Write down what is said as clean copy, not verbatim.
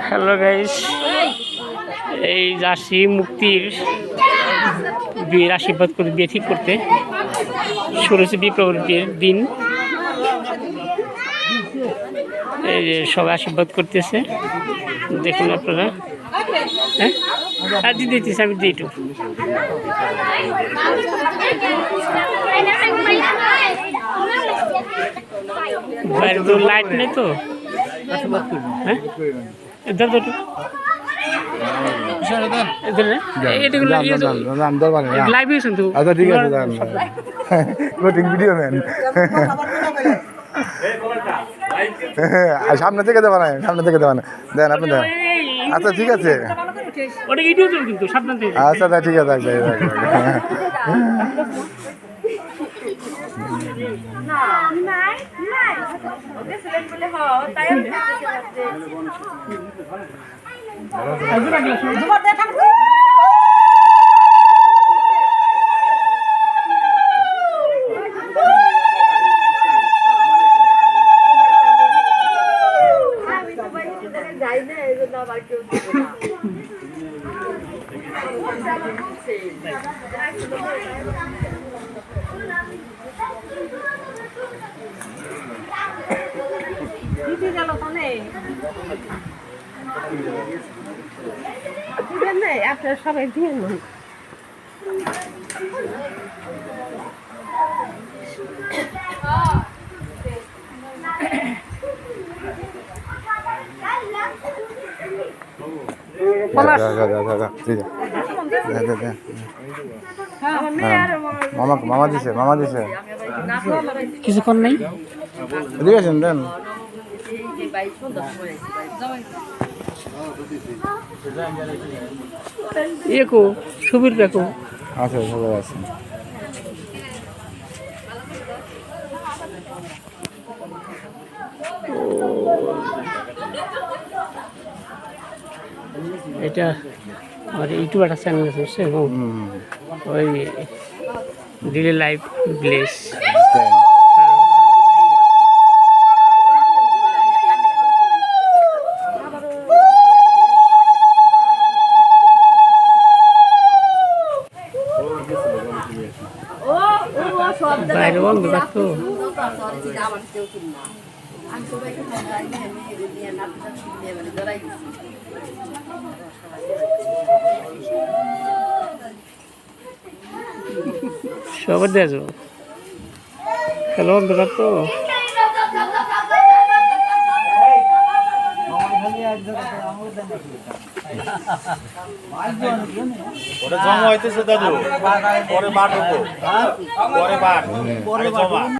Hello guys, এই যাচ্ছি মুক্তির বিয়ের আশীর্বাদ করে বিয়ে ঠিক করতে। শুরু হচ্ছে বিপ্লবের বিয়ের দিন। এই যে সবাই আশীর্বাদ করতেছে, দেখুন আপনারা। হ্যাঁ আর দিতেছি আমি দিই একটু। বাইরে তো লাইট নেই তো। হ্যাঁ সামনে থেকে দেওয়া না, সামনে থেকে দেওয়া না, দেন আপনি দেন। আচ্ছা ঠিক আছে, আচ্ছা ঠিক আছে। আপনার সবাই দিয়ে মামা দিছে, মামা দিছে, কিছুক্ষণ নেই ঠিক আছে দেন। একো সুবীর দেখো আচ্ছা সবাই আছে। এটা আমার ইউটিউব একটা চ্যানেল আছে এবং ওই ডেইলি লাইফ ভিলেজ। বাইরে অন্ধকার তো। সবার দেয়া যাবো, হ্যালো অন্ধকার তো। ওটা জমা হইতেছে দাদু, পরে মাঠ হবো, পরে মাঠ, পরে জমা।